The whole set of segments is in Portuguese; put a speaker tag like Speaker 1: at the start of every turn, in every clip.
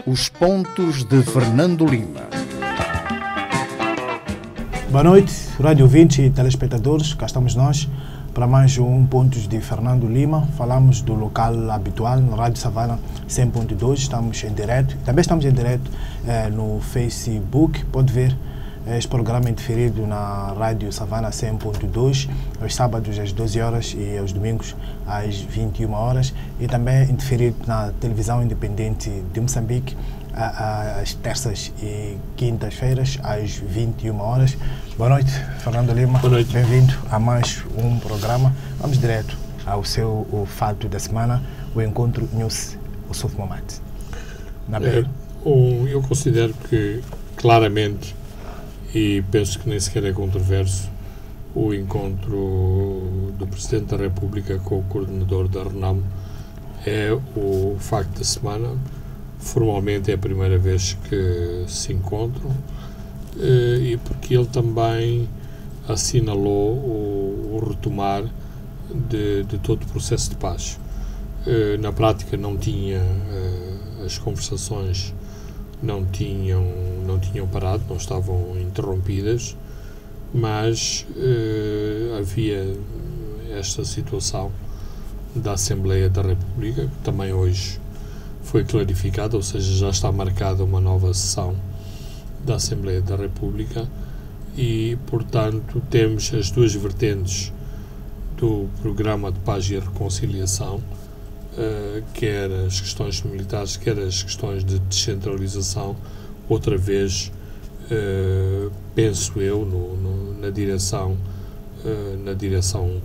Speaker 1: Os pontos de Fernando Lima.
Speaker 2: Boa noite, rádio ouvintes e telespectadores. Cá estamos nós para mais um Pontos de Fernando Lima. Falamos do local habitual, na Rádio Savana 100.2. Estamos em direto. Também estamos em direto no Facebook. Pode ver este programa indiferido na Rádio Savana 100.2, aos sábados às 12 horas e aos domingos às 21 horas. E também indiferido na televisão independente de Moçambique, às terças e quintas-feiras, às 21 horas. Boa noite, Fernando Lima.
Speaker 3: Boa noite.
Speaker 2: Bem-vindo a mais um programa. Vamos direto ao seu fato da semana, o encontro News Ossuf Mamad.
Speaker 3: Eu considero que, claramente, e penso que nem sequer é controverso, o encontro do Presidente da República com o coordenador da RENAM é o facto da semana. Formalmente é a primeira vez que se encontram e porque ele também assinalou o retomar de todo o processo de paz. Na prática não tinha, as conversações não tinham parado, não estavam interrompidas, mas havia esta situação da Assembleia da República, que também hoje foi clarificada, ou seja, já está marcada uma nova sessão da Assembleia da República e, portanto, temos as duas vertentes do Programa de Paz e Reconciliação, quer as questões militares, quer as questões de descentralização, outra vez, penso eu, na direção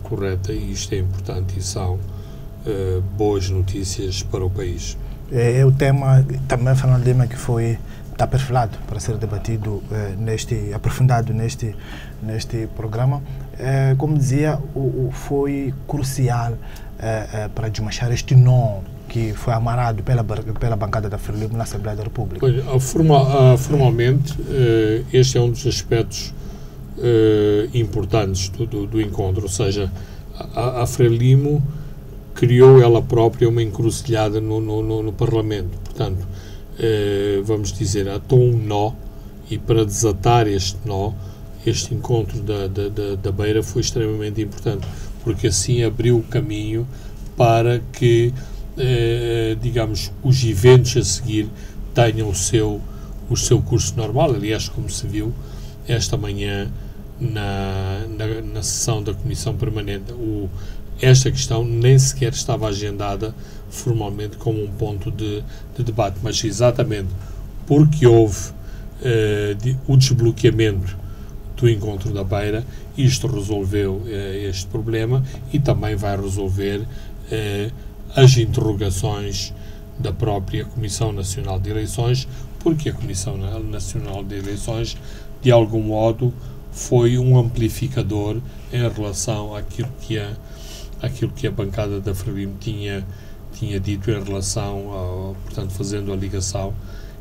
Speaker 3: correta, e isto é importante e são boas notícias para o país.
Speaker 2: É o tema também, Fernando Lima, que está perfilado para ser debatido, aprofundado neste programa. Como dizia, foi crucial para desmanchar este nó que foi amarrado pela bancada da Frelimo na Assembleia da República.
Speaker 3: Pois, formalmente, este é um dos aspectos importantes do encontro, ou seja, a Frelimo criou ela própria uma encruzilhada no Parlamento. Portanto, vamos dizer, atou um nó, e para desatar este nó, este encontro da Beira foi extremamente importante, porque assim abriu o caminho para que, digamos, os eventos a seguir tenham o seu curso normal. Aliás, como se viu esta manhã na sessão da Comissão Permanente, esta questão nem sequer estava agendada formalmente como um ponto de debate, mas exatamente porque houve o desbloqueamento do encontro da Beira, isto resolveu este problema e também vai resolver as interrogações da própria Comissão Nacional de Eleições, porque a Comissão Nacional de Eleições, de algum modo, foi um amplificador em relação àquilo que a bancada da Frelimo tinha dito em relação, portanto, fazendo a ligação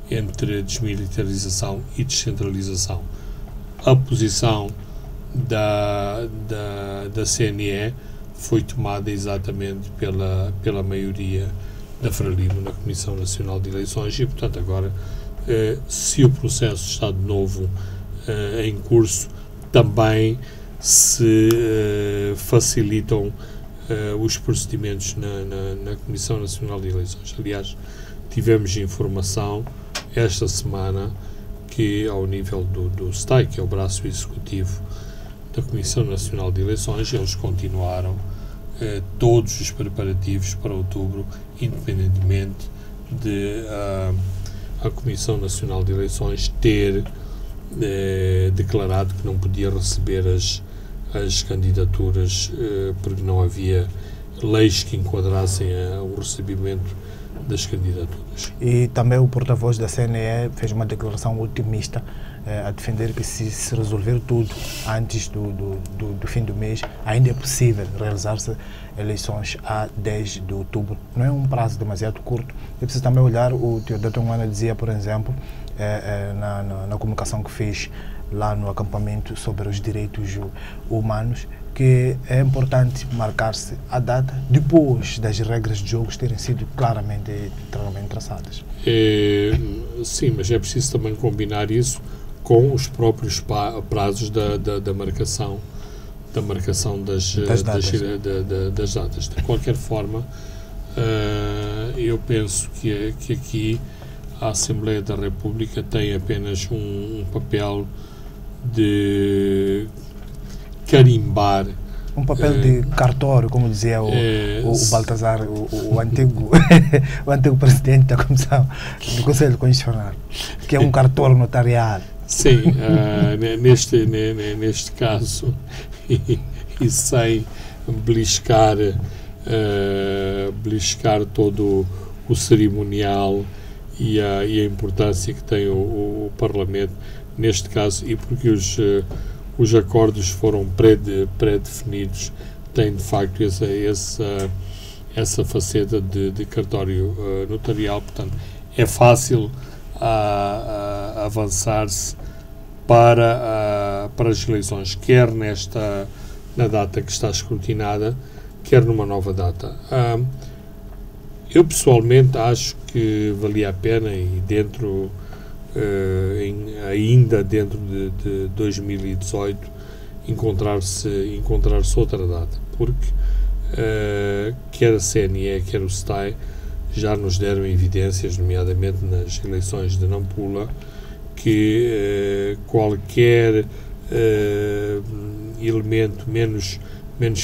Speaker 3: entre desmilitarização e descentralização. A posição da CNE foi tomada exatamente pela maioria da Frelimo na Comissão Nacional de Eleições e, portanto, agora, se o processo está de novo em curso, também se facilitam os procedimentos na Comissão Nacional de Eleições. Aliás, tivemos informação esta semana que, ao nível do STAI, que é o braço executivo da Comissão Nacional de Eleições, eles continuaram todos os preparativos para outubro, independentemente de a Comissão Nacional de Eleições ter declarado que não podia receber as candidaturas porque não havia leis que enquadrassem o recebimento das candidaturas.
Speaker 2: E também o porta-voz da CNE fez uma declaração otimista a defender que se resolver tudo antes do fim do mês, ainda é possível realizar-se eleições a 10 de outubro. Não é um prazo demasiado curto. É preciso também olhar, o Teodoto Ngwana dizia, por exemplo, na comunicação que fez lá no acampamento sobre os direitos humanos, que é importante marcar-se a data depois das regras de jogo terem sido claramente traçadas.
Speaker 3: Sim, mas é preciso também combinar isso com os próprios prazos da marcação das datas. De qualquer forma, eu penso que aqui a Assembleia da República tem apenas um papel de carimbar.
Speaker 2: Um papel de cartório, como dizia o Baltazar, o antigo, o antigo presidente da Comissão do Conselho Constitucional, que é um cartório notarial.
Speaker 3: Sim, neste caso, e sem beliscar todo o cerimonial e a importância que tem o Parlamento, neste caso, e porque os acordos foram pré-definidos, tem de facto essa faceta de cartório notarial, portanto é fácil avançar-se para as eleições, quer na data que está escrutinada, quer numa nova data. Eu pessoalmente acho que valia a pena, e ainda dentro de 2018, encontrar-se outra data, porque quer a CNE, quer o STAI já nos deram evidências, nomeadamente nas eleições de Nampula, que qualquer elemento menos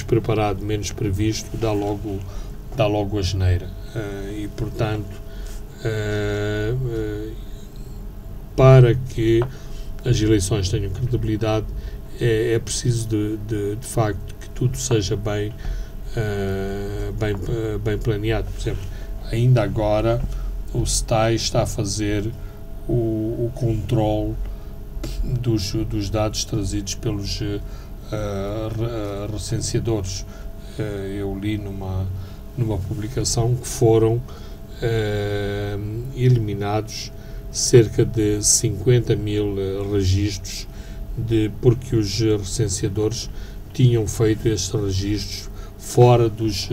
Speaker 3: preparado, menos previsto, dá logo a geneira. E, portanto, para que as eleições tenham credibilidade, é preciso de facto que tudo seja bem planeado. Por exemplo, ainda agora o STAI está a fazer o controle dos dados trazidos pelos recenseadores. Eu li numa publicação que foram eliminados cerca de 50 mil registros, porque os recenseadores tinham feito estes registros fora dos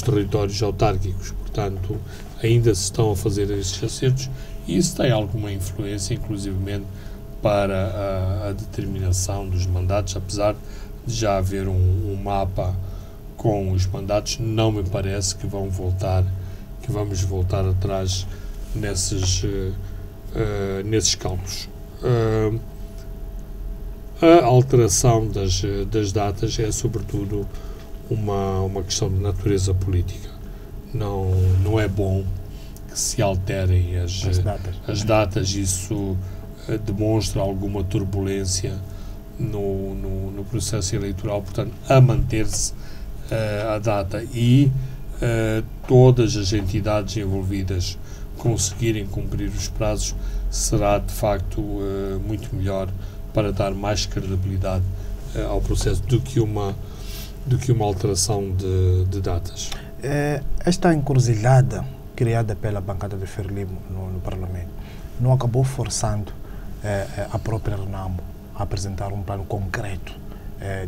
Speaker 3: territórios autárquicos. Portanto, ainda se estão a fazer estes acertos, e isso tem alguma influência, inclusivamente, para a determinação dos mandatos. Apesar de já haver um mapa com os mandatos, não me parece que vamos voltar atrás nesses cálculos. A alteração das datas é, sobretudo, uma questão de natureza política. Não é bom que se alterem as datas. Isso demonstra alguma turbulência no processo eleitoral. Portanto, a manter-se a data e todas as entidades envolvidas conseguirem cumprir os prazos, será de facto muito melhor para dar mais credibilidade ao processo do que uma alteração de datas.
Speaker 2: Esta encruzilhada criada pela bancada de Frelimo no Parlamento não acabou forçando a própria Renamo a apresentar um plano concreto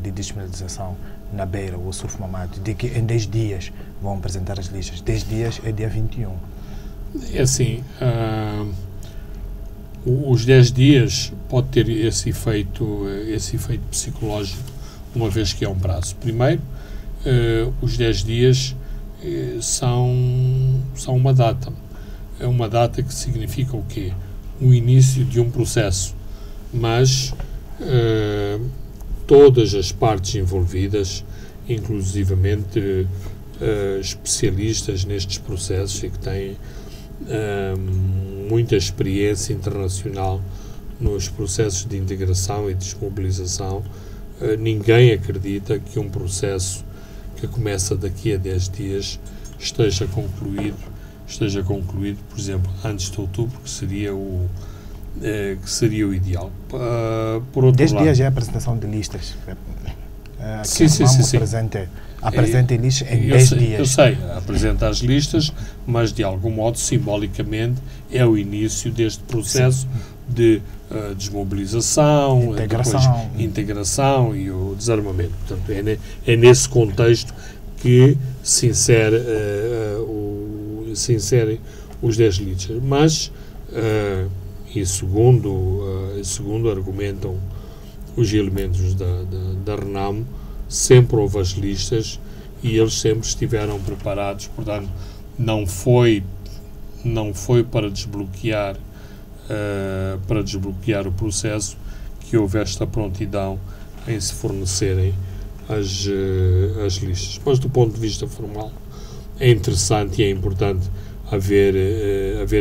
Speaker 2: de despenalização na Beira, o Surf Mamado, de que em 10 dias vão apresentar as listas. 10 dias é dia 21.
Speaker 3: É assim, os 10 dias pode ter esse efeito psicológico, uma vez que é um prazo. Primeiro, os 10 dias são uma data. É uma data que significa o quê? O início de um processo. Mas todas as partes envolvidas, inclusivamente especialistas nestes processos e que têm muita experiência internacional nos processos de integração e desmobilização, ninguém acredita que um processo que começa daqui a 10 dias esteja concluído, por exemplo, antes de outubro, que seria o ideal. Por outro
Speaker 2: 10
Speaker 3: lado,
Speaker 2: dias é a apresentação de listas.
Speaker 3: Sim.
Speaker 2: Apresenta listas em 10 dias.
Speaker 3: Eu sei, apresenta as listas, mas de algum modo, simbolicamente, é o início deste processo de desmobilização,
Speaker 2: integração
Speaker 3: e o desarmamento. Portanto, é nesse contexto que se inserem os 10 listas. Mas, e segundo argumentam os elementos da RENAMO, sempre houve as listas e eles sempre estiveram preparados, portanto, não foi para desbloquear o processo que houve esta prontidão em se fornecerem as listas. Mas, do ponto de vista formal, é interessante e é importante haver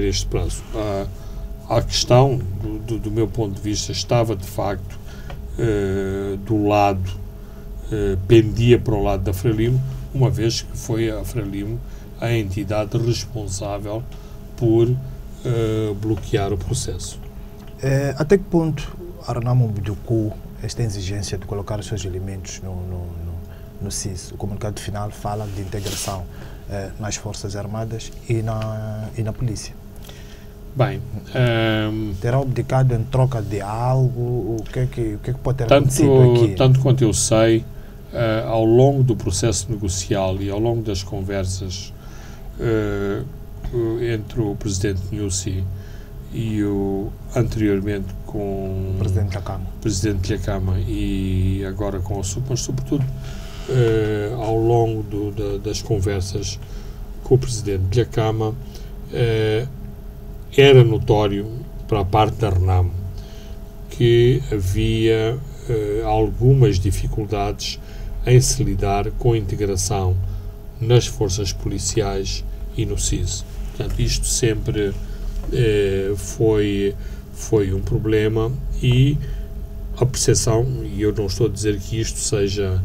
Speaker 3: este prazo. A questão, do meu ponto de vista, estava de facto do lado, pendia para o lado da Frelimo, uma vez que foi a Frelimo a entidade responsável por bloquear o processo.
Speaker 2: Até que ponto a RENAMO bloqueou esta exigência de colocar os seus elementos no CIS? O comunicado final fala de integração nas Forças Armadas e na Polícia.
Speaker 3: Bem,
Speaker 2: terá abdicado em troca de algo? O que é que pode ter acontecido aqui?
Speaker 3: Tanto quanto eu sei, ao longo do processo negocial e ao longo das conversas entre o Presidente Nyusi e anteriormente com
Speaker 2: o
Speaker 3: Presidente da Câmara e agora com o SUP, mas sobretudo ao longo das conversas com o Presidente da Câmara, era notório para a parte da RENAMO que havia algumas dificuldades em se lidar com a integração nas forças policiais e no CIS. Portanto, isto sempre foi um problema e a percepção, e eu não estou a dizer que isto seja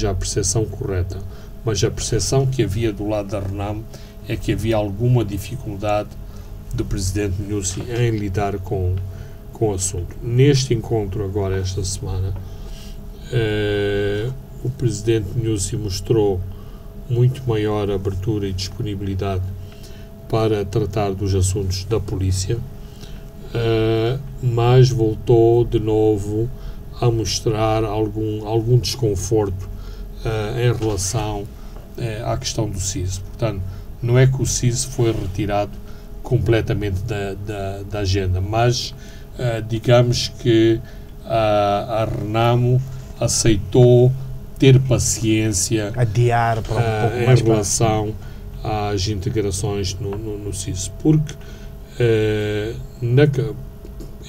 Speaker 3: a percepção correta, mas a percepção que havia do lado da RENAMO é que havia alguma dificuldade do Presidente Nyusi em lidar com o assunto. Neste encontro agora, esta semana, o Presidente Nyusi mostrou muito maior abertura e disponibilidade para tratar dos assuntos da polícia, mas voltou de novo a mostrar algum desconforto em relação à questão do CIS. Portanto, não é que o CIS foi retirado completamente da agenda, mas digamos que a RENAMO aceitou ter paciência,
Speaker 2: adiar para um pouco mais
Speaker 3: em relação às integrações no CIS, porque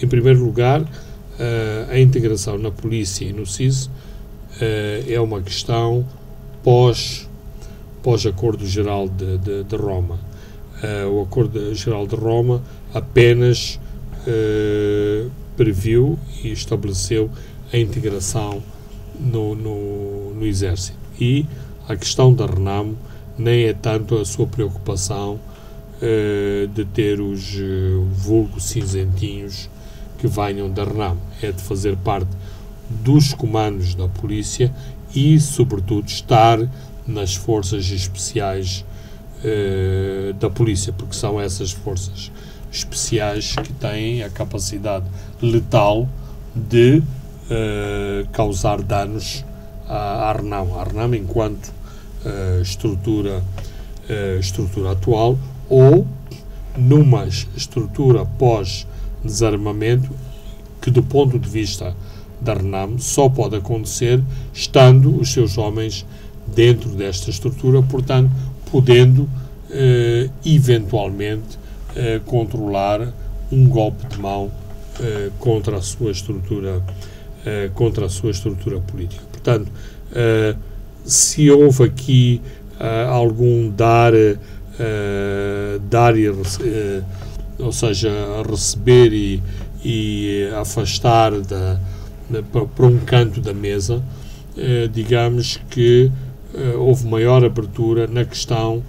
Speaker 3: em primeiro lugar a integração na polícia e no CIS é uma questão pós-Acordo Geral de Roma. O Acordo Geral de Roma apenas previu e estabeleceu a integração no Exército. E a questão da RENAMO nem é tanto a sua preocupação de ter os vulgos cinzentinhos que venham da RENAMO. É de fazer parte dos comandos da polícia e, sobretudo, estar nas forças especiais da polícia, porque são essas forças especiais que têm a capacidade letal de causar danos à RENAMO. A RENAMO enquanto estrutura atual ou numa estrutura pós-desarmamento que, do ponto de vista da RENAMO, só pode acontecer estando os seus homens dentro desta estrutura, portanto, podendo eventualmente controlar um golpe de mão contra a sua estrutura política. Portanto, se houve aqui algum dar e ou seja, receber e afastar para um canto da mesa, digamos que houve maior abertura na questão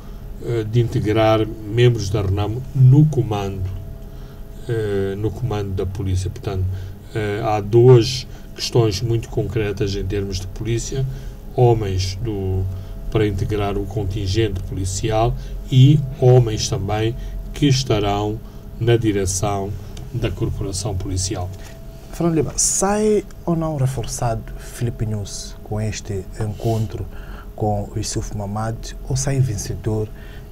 Speaker 3: de integrar membros da RENAMO no comando da polícia. Portanto, há duas questões muito concretas em termos de polícia: homens para integrar o contingente policial e homens também que estarão na direção da corporação policial.
Speaker 2: Fernando Lima, sai ou não reforçado Filipe Nyusi com este encontro com o Yusuf Mahamat, ou sai vencedor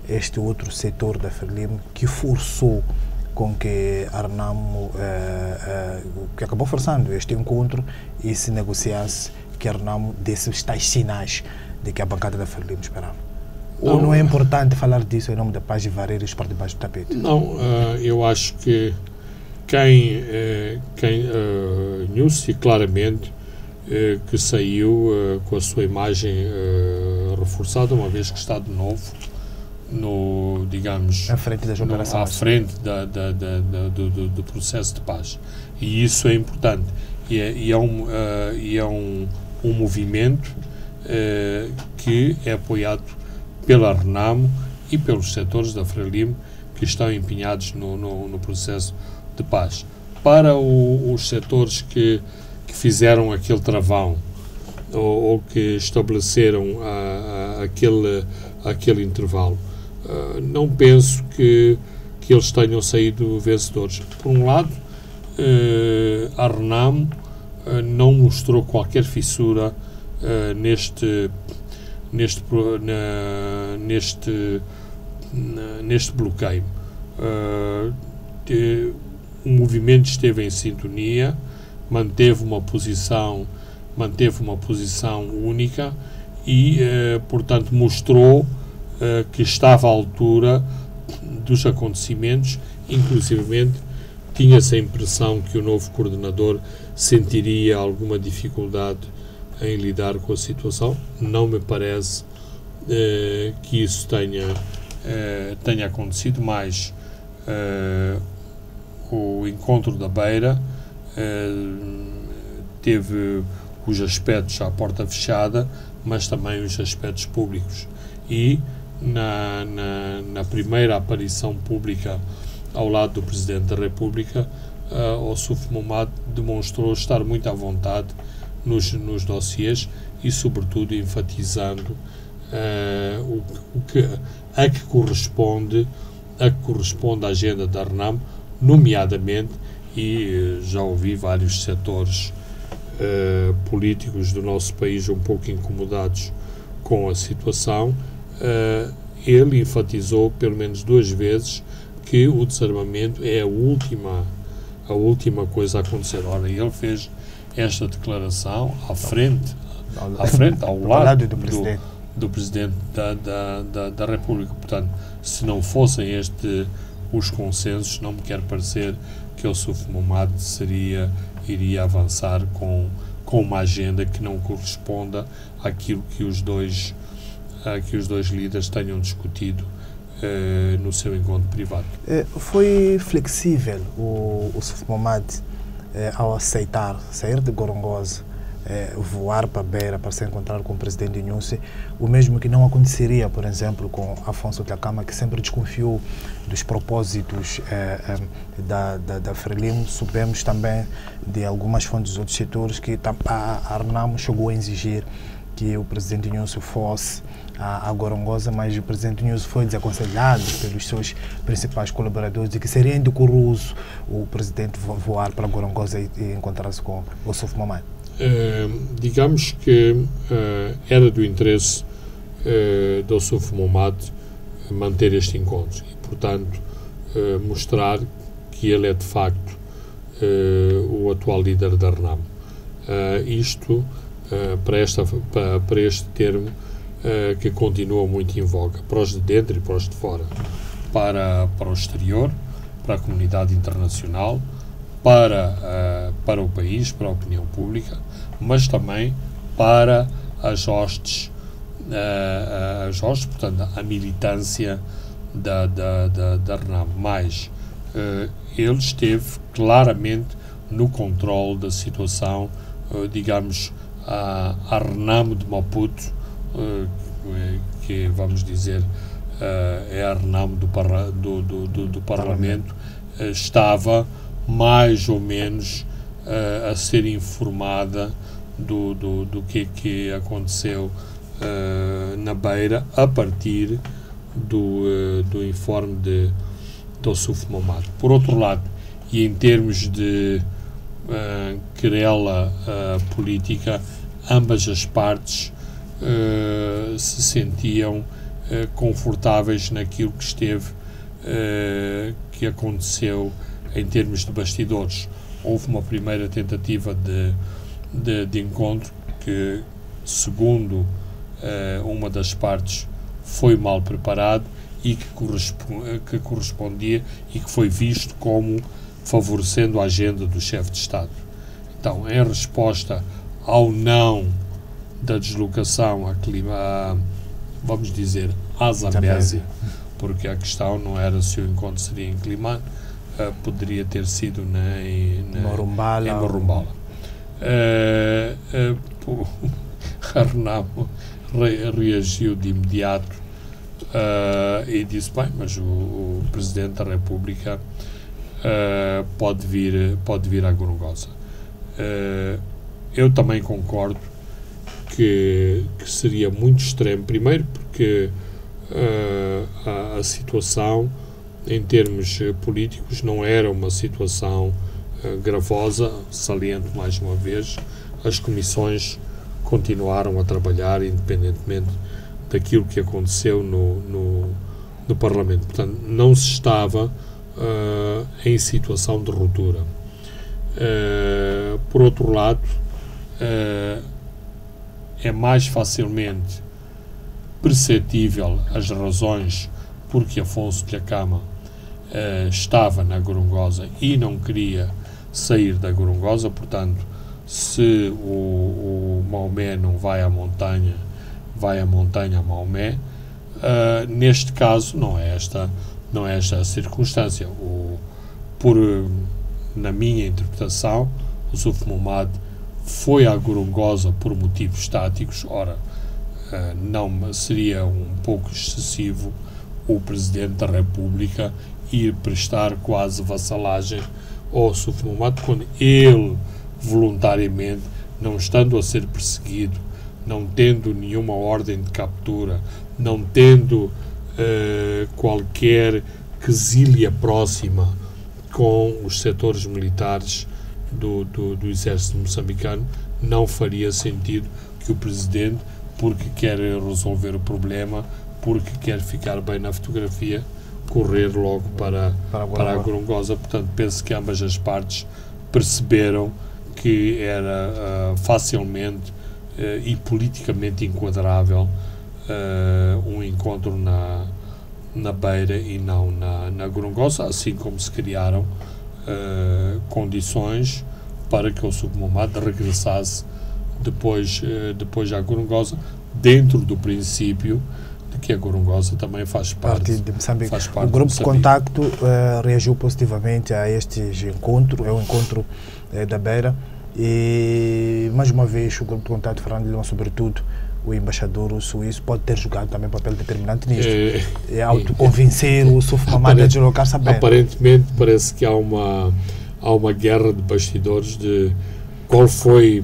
Speaker 2: este outro setor da Frelimo que forçou com que a Renamo, que acabou forçando este encontro e se negociasse que a Renamo desse os tais sinais de que a bancada da Frelimo esperava? Ou não é importante falar disso em nome da paz e varrer isto para debaixo do tapete?
Speaker 3: Não, eu acho que quem Nyusi claramente que saiu com a sua imagem reforçada, uma vez que está de novo no, digamos,
Speaker 2: à frente das operações,
Speaker 3: à frente do processo de paz. E isso é importante. E é um movimento que é apoiado pela Renamo e pelos setores da Frelimo que estão empenhados no processo de paz. Para os setores que fizeram aquele travão ou que estabeleceram aquele intervalo, não penso que eles tenham saído vencedores. Por um lado, a Renamo não mostrou qualquer fissura neste bloqueio. O movimento esteve em sintonia, manteve uma posição única e, portanto, mostrou que estava à altura dos acontecimentos. Inclusivamente, tinha-se a impressão que o novo coordenador sentiria alguma dificuldade em lidar com a situação. Não me parece que isso tenha acontecido, mas o encontro da Beira teve os aspectos à porta fechada, mas também os aspectos públicos. E na primeira aparição pública ao lado do Presidente da República, o Yusuf Mahamat demonstrou estar muito à vontade nos dossiês e, sobretudo, enfatizando a que corresponde à agenda da Renamo, nomeadamente, e já ouvi vários setores políticos do nosso país um pouco incomodados com a situação. Ele enfatizou pelo menos 2 vezes que o desarmamento é a última coisa a acontecer. Ora, ele fez esta declaração ao lado do Presidente da República. Portanto, se não fossem os consensos, não me quer parecer que o Yusuf Mahamat iria avançar com uma agenda que não corresponda àquilo que os dois líderes tenham discutido no seu encontro privado.
Speaker 2: Foi flexível o Yusuf Mahamat ao aceitar sair de Gorongosa, voar para Beira para se encontrar com o Presidente Nyusi, o mesmo que não aconteceria, por exemplo, com Afonso Dhlakama, que sempre desconfiou dos propósitos da Frelimo. Soubemos também de algumas fontes dos outros setores que a Renamo chegou a exigir que o Presidente Nyusi fosse a Gorongosa, mas o Presidente Nyusi foi desaconselhado pelos seus principais colaboradores de que seria indecoroso o Presidente voar para Gorongosa e encontrar-se com o Yusuf Mahamat.
Speaker 3: Digamos que era do interesse do Yusuf Mahamat manter este encontro e, portanto, mostrar que ele é de facto o atual líder da Renamo. Isto para este termo que continua muito em voga, para os de dentro e para os de fora, para o exterior, para a comunidade internacional, para o país, para a opinião pública, mas também para as hostes, portanto, a militância da Renamo. Mas ele esteve claramente no controle da situação, digamos, a Renamo de Maputo, que vamos dizer é a Renamo do Parlamento, estava mais ou menos a ser informada do que aconteceu na Beira a partir do informe do Yusuf Mahamat. Por outro lado, e em termos de querela política, ambas as partes se sentiam confortáveis naquilo que que aconteceu em termos de bastidores. Houve uma primeira tentativa de encontro que, segundo uma das partes, foi mal preparado e que correspondia e que foi visto como favorecendo a agenda do chefe de Estado. Então, em resposta ao não da deslocação vamos dizer, à Zambésia, porque a questão não era se o encontro seria em Climane, poderia ter sido em Morumbala. Renamo reagiu de imediato e disse, bem, mas o Presidente da República pode vir a Gorongosa. Eu também concordo que seria muito extremo, primeiro porque a situação em termos políticos não era uma situação gravosa. Saliento mais uma vez, as comissões continuaram a trabalhar independentemente daquilo que aconteceu no Parlamento. Portanto, não se estava em situação de ruptura. Por outro lado, é mais facilmente perceptível as razões porque Afonso Dhlakama estava na Gorongosa e não queria sair da Gorongosa. Portanto, se o Maomé não vai à montanha, vai à montanha a Maomé. Neste caso não é esta a circunstância. Na minha interpretação, o Suf Mahamat foi à Gorongosa por motivos estáticos. Ora, não seria um pouco excessivo o Presidente da República ir prestar quase vassalagem ao Suf Mahamat quando ele, voluntariamente, não estando a ser perseguido, não tendo nenhuma ordem de captura, não tendo qualquer quesilha próxima com os setores militares do exército moçambicano, não faria sentido que o Presidente, porque quer resolver o problema, porque quer ficar bem na fotografia, correr logo para a Gorongosa. Portanto, penso que ambas as partes perceberam que era facilmente e politicamente enquadrável um encontro na Beira e não na Gorongosa, assim como se criaram condições para que o Suf Mahamat regressasse depois à Gorongosa, dentro do princípio de que a Gorongosa também faz parte
Speaker 2: de Moçambique.
Speaker 3: O
Speaker 2: grupo de contacto reagiu positivamente a este encontro, é o encontro da Beira, e mais uma vez o grupo de contacto Fernando Lima, sobretudo o embaixador suíço, pode ter jogado também um papel determinante nisto, autoconvencer o Suf Mahamat a deslocar-se a Beira.
Speaker 3: Aparentemente parece que há uma guerra de bastidores de qual foi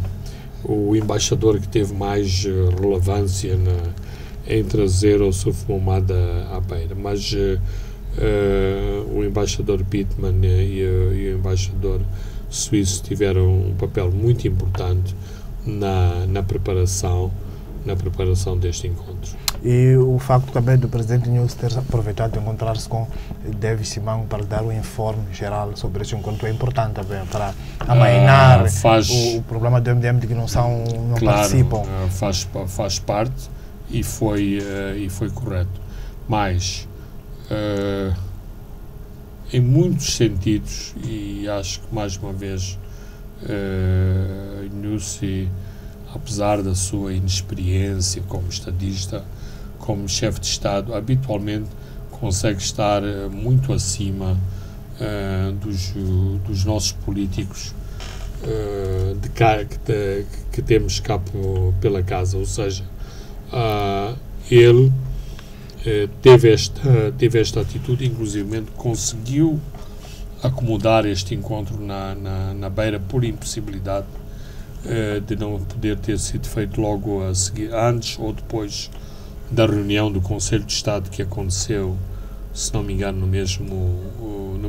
Speaker 3: o embaixador que teve mais relevância em trazer o Suf Mahamat à Beira, mas o embaixador Pittman e o embaixador suíço tiveram um papel muito importante na preparação deste encontro.
Speaker 2: E o facto também do Presidente News ter aproveitado de encontrar-se com David Simão para dar um informe geral sobre este encontro é importante também, para amainar o problema do MDM de que não participam.
Speaker 3: Faz parte e foi correto. Mas, em muitos sentidos, e acho que mais uma vez Nussi, apesar da sua inexperiência como estadista, como chefe de Estado, habitualmente consegue estar muito acima dos nossos políticos que temos cá pela casa. Ou seja, ele teve esta atitude, inclusive conseguiu acomodar este encontro na Beira por impossibilidade de não poder ter sido feito logo a seguir, antes ou depois da reunião do Conselho de Estado, que aconteceu, se não me engano, no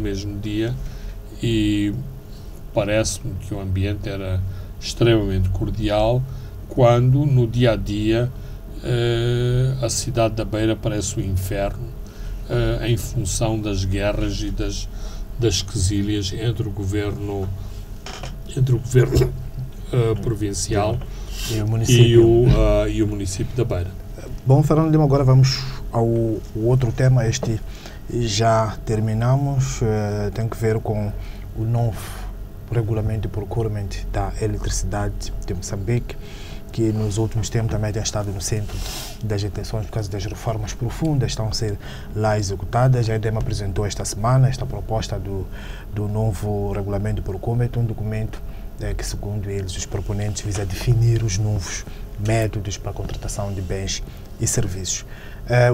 Speaker 3: mesmo dia, e parece-me que o ambiente era extremamente cordial, quando no dia a dia a cidade da Beira parece o inferno, em função das guerras e das quesílias entre o governo provincial e o município da Beira.
Speaker 2: Bom, Fernando Lima, agora vamos ao outro tema. Este já terminamos, tem que ver com o novo regulamento de procurement da eletricidade de Moçambique, que nos últimos tempos também tem estado no centro das atenções por causa das reformas profundas que estão a ser lá executadas. A EDEM apresentou esta semana esta proposta do novo regulamento de procurement, um documento que, segundo eles, os proponentes visa definir os novos métodos para a contratação de bens e serviços.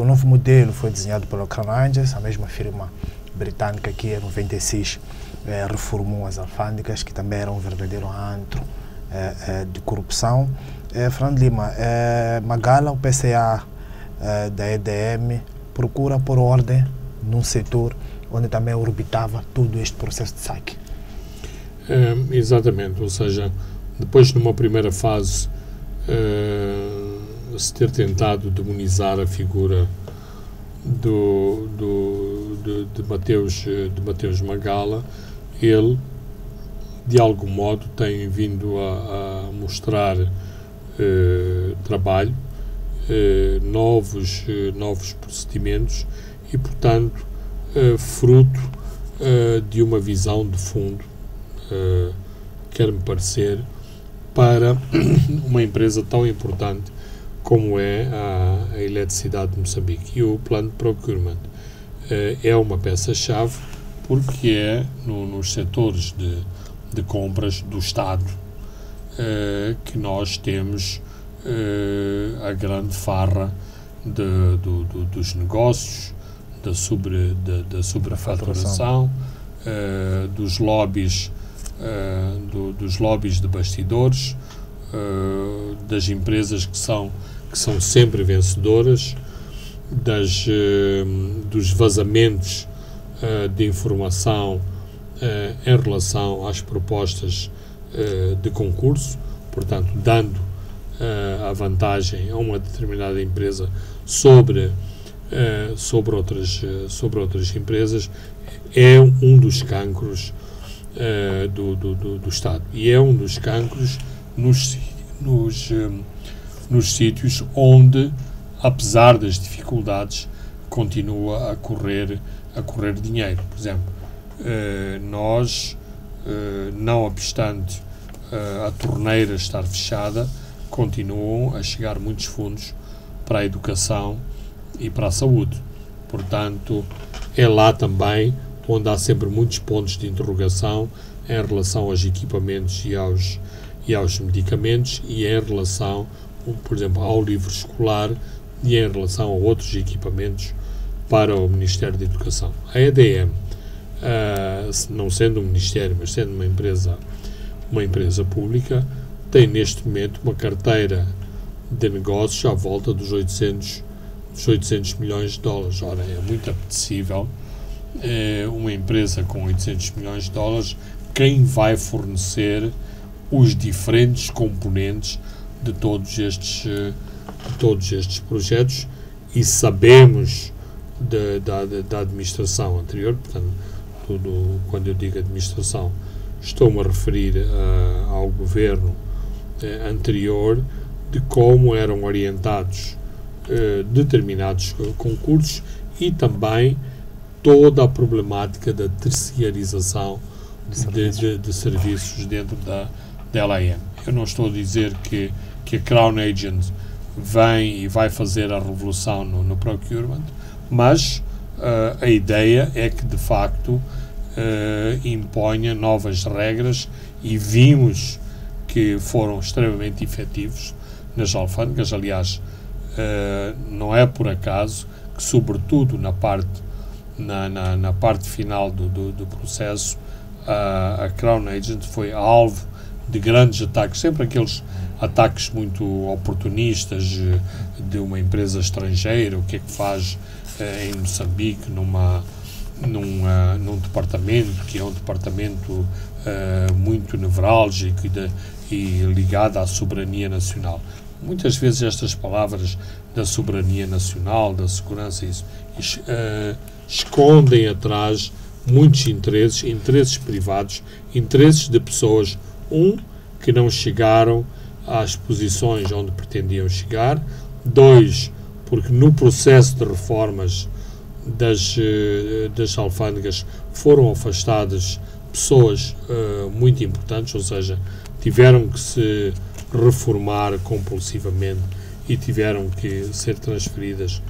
Speaker 2: O novo modelo foi desenhado pela Crown Angels, a mesma firma britânica que em 96 reformou as alfândegas, que também era um verdadeiro antro de corrupção. Fernando Lima, Magala, o PCA da EDM, procura por ordem num setor onde também orbitava todo este processo de saque.
Speaker 3: Exatamente, ou seja, depois numa primeira fase se ter tentado demonizar a figura de Mateus Magala, ele de algum modo tem vindo a mostrar trabalho, novos procedimentos e, portanto, fruto de uma visão de fundo, quer-me parecer, para uma empresa tão importante como é a eletricidade de Moçambique. E o plano de procurement é uma peça-chave, porque é nos setores de compras do Estado que nós temos a grande farra dos negócios, da sobrefaturação, dos lobbies de bastidores, das empresas que são sempre vencedoras, dos vazamentos de informação em relação às propostas de concurso, portanto, dando a vantagem a uma determinada empresa sobre outras empresas, é um dos cancros do Estado. E é um dos cancros nos sítios onde, apesar das dificuldades, continua a correr dinheiro. Por exemplo, nós, não obstante a torneira estar fechada, continuam a chegar muitos fundos para a educação e para a saúde. Portanto, é lá também onde há sempre muitos pontos de interrogação em relação aos equipamentos e aos medicamentos, e em relação, por exemplo, ao livro escolar e em relação a outros equipamentos para o Ministério da Educação. A EDM, não sendo um ministério, mas sendo uma empresa pública, tem neste momento uma carteira de negócios à volta dos 800 milhões de dólares. Ora, é muito apetecível uma empresa com 800 milhões de dólares, quem vai fornecer os diferentes componentes de todos estes projetos, e sabemos da administração anterior, portanto, quando eu digo administração, estou-me a referir ao governo anterior, de como eram orientados determinados concursos, e também toda a problemática da terciarização de serviços dentro da LAM. Eu não estou a dizer que a Crown Agents vem e vai fazer a revolução no procurement, mas a ideia é que, de facto, imponha novas regras, e vimos que foram extremamente efetivos nas alfândegas. Aliás, não é por acaso que, sobretudo na parte final do processo, a Crown Agent foi alvo de grandes ataques, sempre aqueles ataques muito oportunistas de uma empresa estrangeira, o que é que faz em Moçambique num departamento que é um departamento muito nevrálgico e ligado à soberania nacional. Muitas vezes estas palavras da soberania nacional, da segurança, escondem atrás muitos interesses privados, interesses de pessoas, que não chegaram às posições onde pretendiam chegar, 2, porque no processo de reformas das alfândegas foram afastadas pessoas muito importantes, ou seja, tiveram que se reformar compulsivamente e tiveram que ser transferidas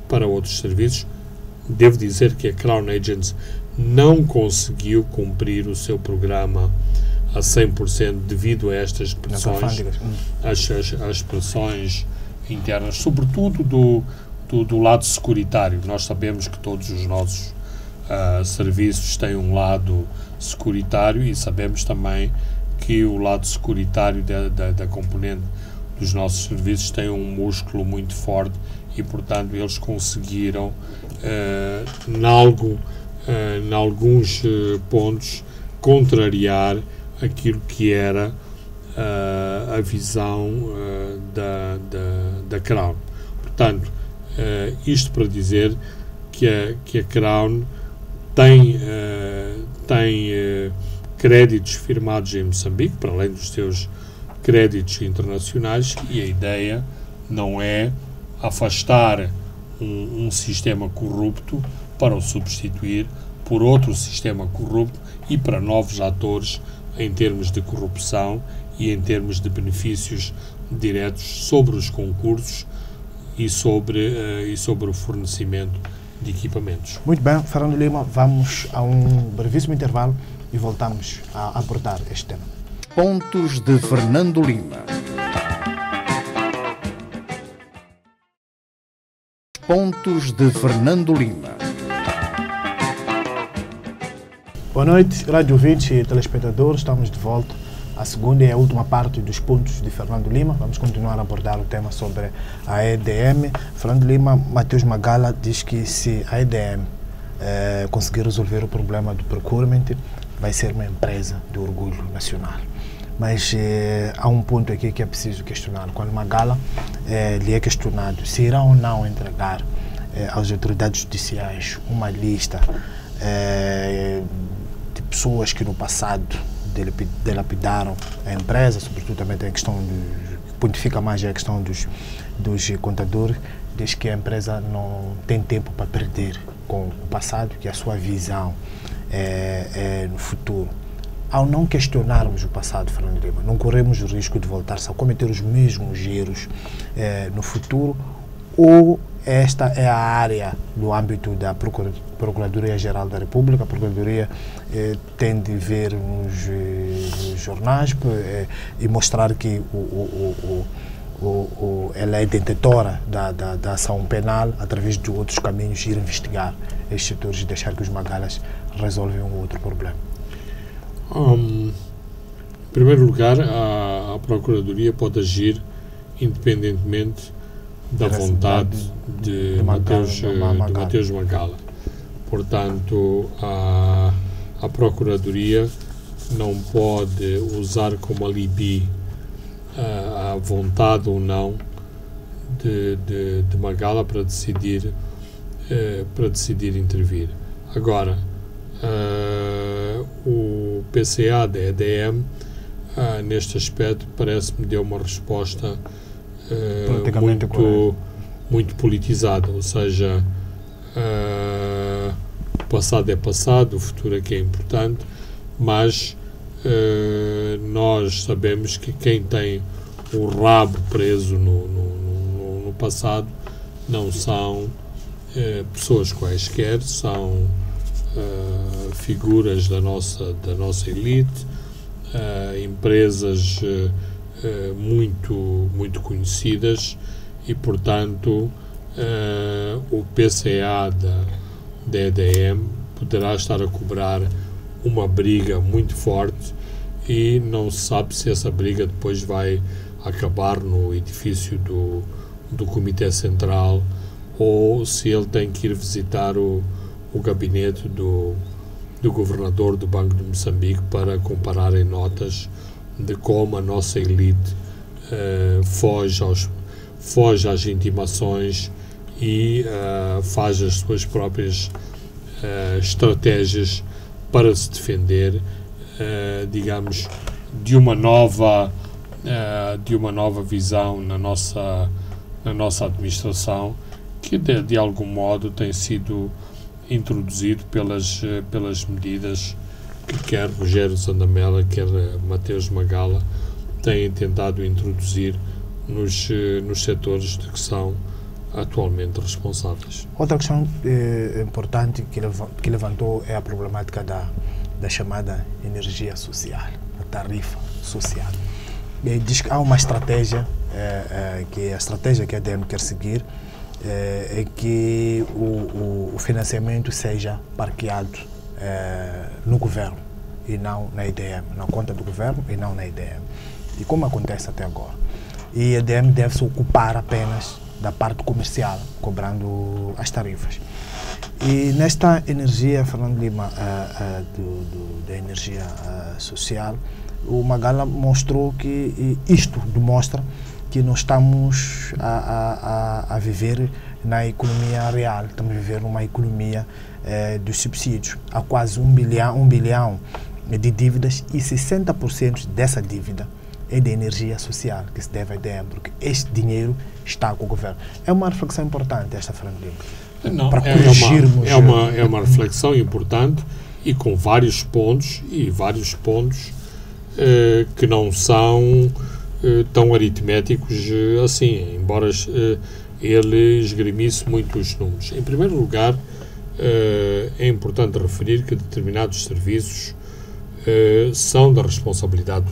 Speaker 3: para outros serviços. Devo dizer que a Crown Agents não conseguiu cumprir o seu programa a 100% devido a estas pressões, as pressões internas, sobretudo do lado securitário. Nós sabemos que todos os nossos serviços têm um lado securitário e sabemos também que o lado securitário da componente dos nossos serviços tem um músculo muito forte e, portanto, eles conseguiram, em alguns pontos, contrariar aquilo que era a visão da Crown. Portanto, isto para dizer que a Crown tem créditos firmados em Moçambique, para além dos seus créditos internacionais, e a ideia não é afastar um sistema corrupto para o substituir por outro sistema corrupto e para novos atores em termos de corrupção e em termos de benefícios diretos sobre os concursos e sobre o fornecimento de equipamentos.
Speaker 2: Muito bem, Fernando Lima, vamos a um brevíssimo intervalo e voltamos a abordar este tema.
Speaker 1: Pontos de Fernando Lima. Pontos de Fernando Lima.
Speaker 2: Boa noite, rádio ouvintes e telespectadores. Estamos de volta à segunda e à última parte dos pontos de Fernando Lima. Vamos continuar a abordar o tema sobre a EDM. Fernando Lima, Matheus Magala diz que se a EDM conseguir resolver o problema do procurement, vai ser uma empresa de orgulho nacional. Mas há um ponto aqui que é preciso questionar. Quando Magala lhe é questionado se irá ou não entregar às autoridades judiciais uma lista de pessoas que no passado dilapidaram a empresa, sobretudo também tem a questão que pontifica mais a questão dos contadores, diz que a empresa não tem tempo para perder com o passado, que a sua visão é no futuro. Ao não questionarmos o passado, Fernando Lima, não corremos o risco de voltar-se a cometer os mesmos erros no futuro, ou esta é a área no âmbito da Procuradoria-Geral da República? A Procuradoria tem de ver nos jornais e mostrar que ela é detentora da ação penal, através de outros caminhos, ir investigar estes setores e deixar que os Magalas resolvem um outro problema.
Speaker 3: Em primeiro lugar, a Procuradoria pode agir independentemente da vontade de Matheus Magala. Portanto, a Procuradoria não pode usar como alibi a vontade ou não de Magala para decidir intervir. Agora, o PCA da EDM, neste aspecto, parece-me deu uma resposta muito politizada, ou seja, o passado é passado, o futuro é que é importante, mas nós sabemos que quem tem o rabo preso no passado não são pessoas quaisquer, são figuras da nossa elite, empresas muito conhecidas e, portanto, o PCA da EDM poderá estar a cobrar uma briga muito forte e não se sabe se essa briga depois vai acabar no edifício do Comitê Central ou se ele tem que ir visitar o gabinete do governador do Banco de Moçambique para compararem notas de como a nossa elite foge às intimações e faz as suas próprias estratégias para se defender, digamos, de uma nova visão na nossa administração, que de algum modo tem sido introduzido pelas medidas que quer Rogério Sandamela, quer Mateus Magala têm tentado introduzir nos setores de que são atualmente responsáveis.
Speaker 2: Outra questão importante que levantou é a problemática da chamada energia social, a tarifa social. Diz que há uma estratégia, que a estratégia que a ADM quer seguir é que o financiamento seja parqueado no governo e não na IDM, na conta do governo e não na IDM. E como acontece até agora? E a IDM deve se ocupar apenas da parte comercial, cobrando as tarifas. E nesta energia, Fernando Lima, da energia social, o Magala mostrou que isto demonstra que nós estamos a viver na economia real, estamos a viver numa economia dos subsídios. Há quase 1 bilhão de dívidas e 60% dessa dívida é de energia social que se deve à IDM, porque este dinheiro está com o governo. É uma reflexão importante esta, Fernando Lima.
Speaker 3: Não,
Speaker 2: para corrigirmos...
Speaker 3: É uma reflexão importante e com vários pontos que não são tão aritméticos assim, embora ele esgrimisse muitos números. Em primeiro lugar, é importante referir que determinados serviços são da responsabilidade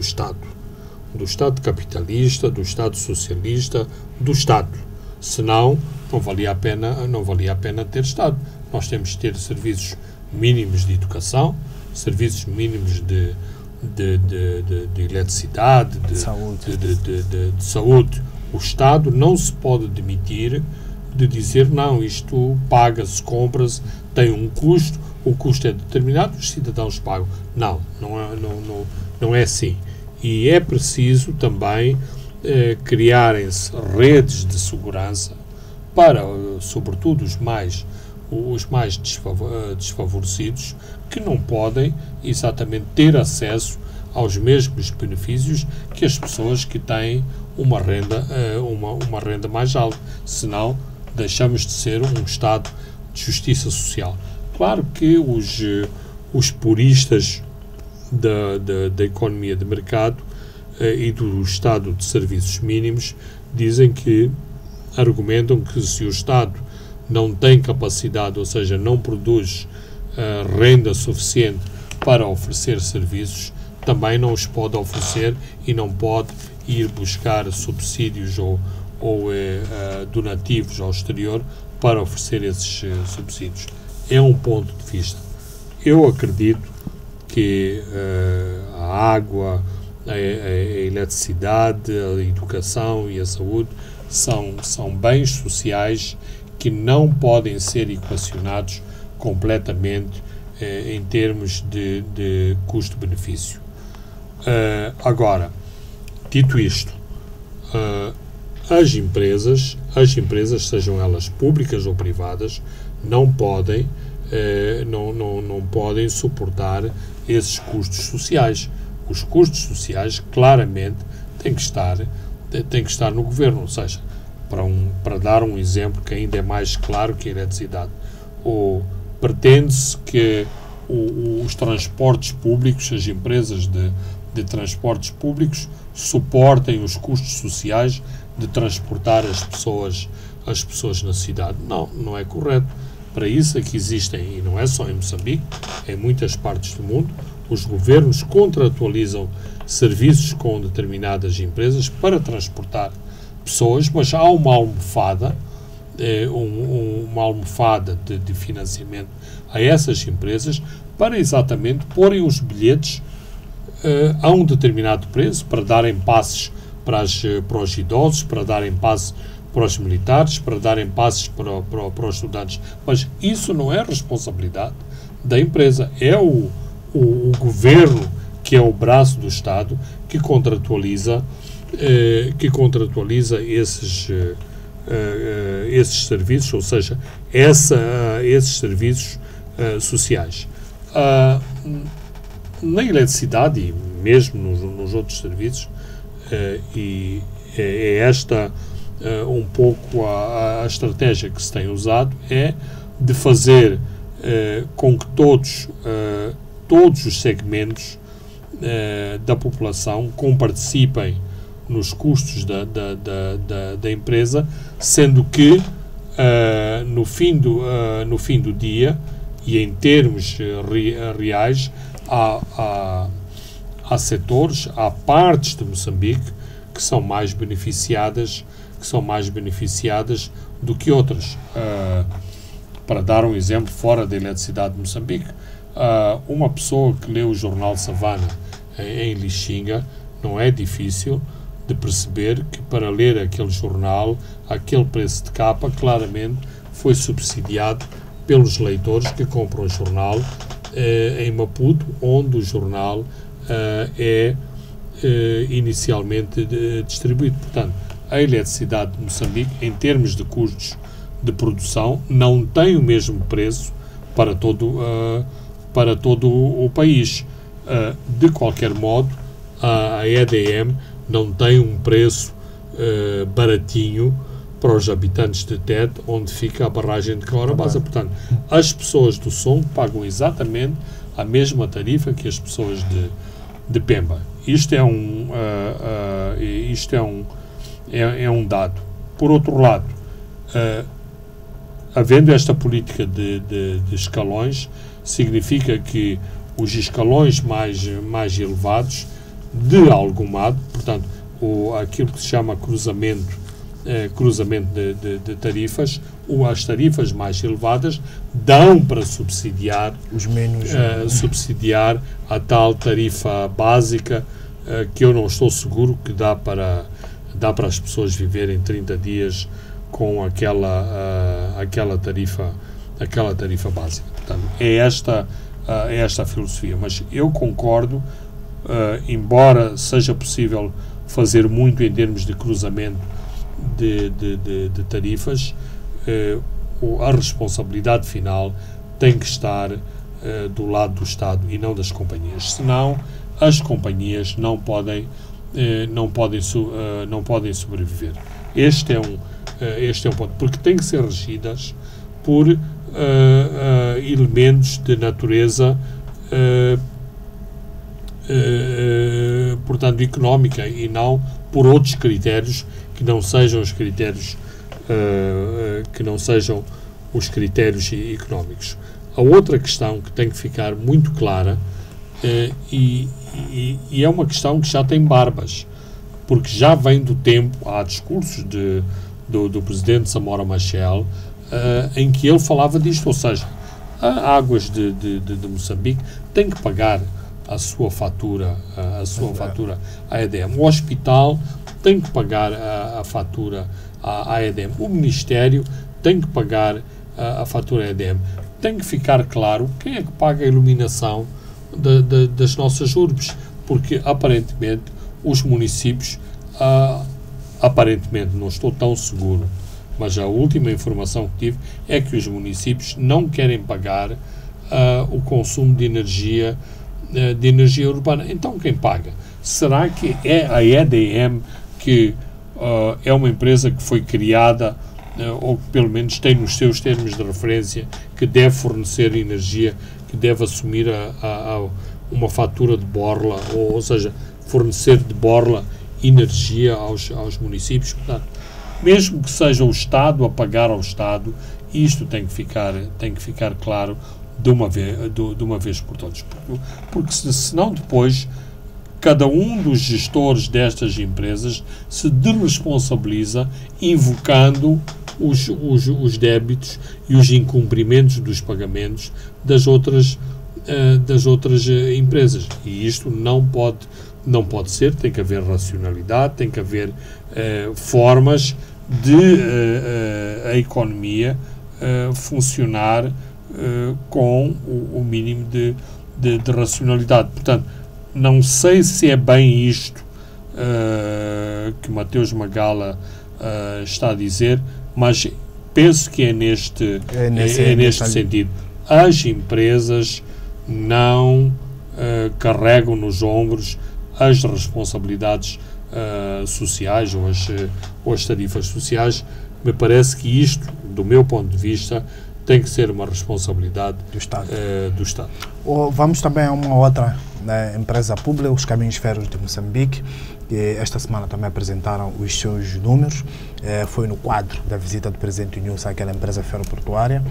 Speaker 3: do Estado capitalista, do Estado socialista, do Estado. Senão, não valia a pena ter Estado. Nós temos que ter serviços mínimos de educação, serviços mínimos de eletricidade, de saúde. O Estado não se pode demitir de dizer, não, isto paga-se, compra-se, tem um custo, o custo é determinado, os cidadãos pagam. Não é assim. E é preciso também criarem-se redes de segurança para, sobretudo, os mais desfavorecidos, que não podem exatamente ter acesso aos mesmos benefícios que as pessoas que têm uma renda mais alta. Senão, deixamos de ser um Estado de justiça social. Claro que os puristas da economia de mercado e do Estado de serviços mínimos argumentam que se o Estado não tem capacidade, ou seja, não produz renda suficiente para oferecer serviços, também não os pode oferecer e não pode ir buscar subsídios ou donativos ao exterior para oferecer esses subsídios. É um ponto de vista. Eu acredito que a água, a eletricidade, a educação e a saúde são bens sociais que não podem ser equacionados completamente em termos de custo-benefício. Agora, dito isto, as empresas, sejam elas públicas ou privadas, não podem suportar esses custos sociais. Os custos sociais, claramente, têm que estar no governo. Ou seja, para dar um exemplo que ainda é mais claro que a eletricidade, pretende-se que os transportes públicos, as empresas de transportes públicos, suportem os custos sociais de transportar as pessoas na cidade. Não é correto. Para isso é que existem, e não é só em Moçambique, em muitas partes do mundo, os governos contratualizam serviços com determinadas empresas para transportar pessoas, mas há uma almofada de financiamento a essas empresas para exatamente porem os bilhetes a um determinado preço, para darem passes para os idosos, para darem passes para os militares, para darem passes para os estudantes. Mas isso não é responsabilidade da empresa. É o governo, que é o braço do Estado, que contratualiza esses serviços, ou seja, esses serviços sociais. Na eletricidade e mesmo nos outros serviços, e é esta um pouco a estratégia que se tem usado, é de fazer com que todos os segmentos da população comparticipem nos custos da empresa, sendo que no fim do dia e em termos reais há setores, há partes de Moçambique que são mais beneficiadas do que outras. Para dar um exemplo fora da eletricidade de Moçambique, uma pessoa que lê o jornal Savana em Lixinga, não é difícil de perceber que para ler aquele jornal, aquele preço de capa claramente foi subsidiado pelos leitores que compram o jornal em Maputo, onde o jornal é inicialmente distribuído. Portanto, a eletricidade de Moçambique, em termos de custos de produção, não tem o mesmo preço para todo o país. De qualquer modo, a EDM não tem um preço baratinho para os habitantes de Tete, onde fica a barragem de Cahora-Bassa. Portanto, as pessoas do Songo pagam exatamente a mesma tarifa que as pessoas de Pemba. Isto é um dado. Por outro lado, havendo esta política de escalões, significa que os escalões mais elevados de Algumado, portanto, aquilo que se chama cruzamento de tarifas, as tarifas mais elevadas dão para subsidiar
Speaker 2: os menos
Speaker 3: subsidiar a tal tarifa básica, que eu não estou seguro que dá para as pessoas viverem 30 dias com aquela tarifa básica. Portanto, é esta a filosofia. Mas eu concordo, embora seja possível fazer muito em termos de cruzamento de tarifas, a responsabilidade final tem que estar do lado do Estado e não das companhias. Senão, as companhias não podem sobreviver. Este é um ponto, porque têm que ser regidas por elementos de natureza portanto económica, e não por outros critérios que não sejam os critérios económicos. A outra questão que tem que ficar muito clara, e é uma questão que já tem barbas, porque já vem do tempo, há discursos do presidente Samora Machel, em que ele falava disto, ou seja, a Águas de Moçambique tem que pagar a sua fatura à EDM. O hospital tem que pagar a fatura à EDM. O Ministério tem que pagar a fatura à EDM. Tem que ficar claro quem é que paga a iluminação das nossas urbes, porque aparentemente os municípios, aparentemente, não estou tão seguro, mas a última informação que tive é que os municípios não querem pagar o consumo de energia urbana. Então quem paga? Será que é a EDM, que é uma empresa que foi criada, ou que pelo menos tem nos seus termos de referência, que deve fornecer energia, que deve assumir uma fatura de borla, ou seja, fornecer de borla energia aos municípios? Portanto, mesmo que seja o Estado a pagar ao Estado, isto tem que ficar claro de uma vez por todas, porque senão depois cada um dos gestores destas empresas se desresponsabiliza, invocando os débitos e os incumprimentos dos pagamentos das outras empresas, e isto não pode ser. Tem que haver racionalidade, tem que haver formas de a economia funcionar com o mínimo de racionalidade. Portanto, não sei se é bem isto que Mateus Magala está a dizer, mas penso que é neste sentido. As empresas não carregam nos ombros as responsabilidades sociais ou as tarifas sociais. Me parece que isto, do meu ponto de vista, tem que ser uma responsabilidade do Estado.
Speaker 2: Vamos também a uma outra empresa pública, os Caminhos Ferros de Moçambique, que esta semana também apresentaram os seus números. Foi no quadro da visita do Presidente News àquela empresa ferroportuária.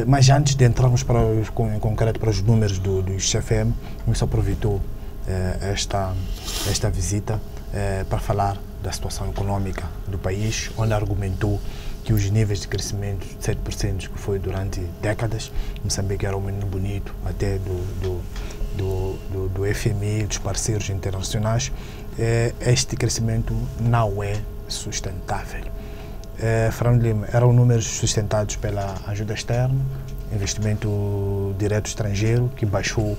Speaker 2: Mas antes de entrarmos em concreto para os números do XFM, se aproveitou esta visita para falar da situação econômica do país, onde argumentou que os níveis de crescimento de 7% que foi durante décadas, Moçambique era um menino bonito, até do FMI, dos parceiros internacionais, este crescimento não é sustentável. Fernando Lima, eram números sustentados pela ajuda externa, investimento direto estrangeiro, que baixou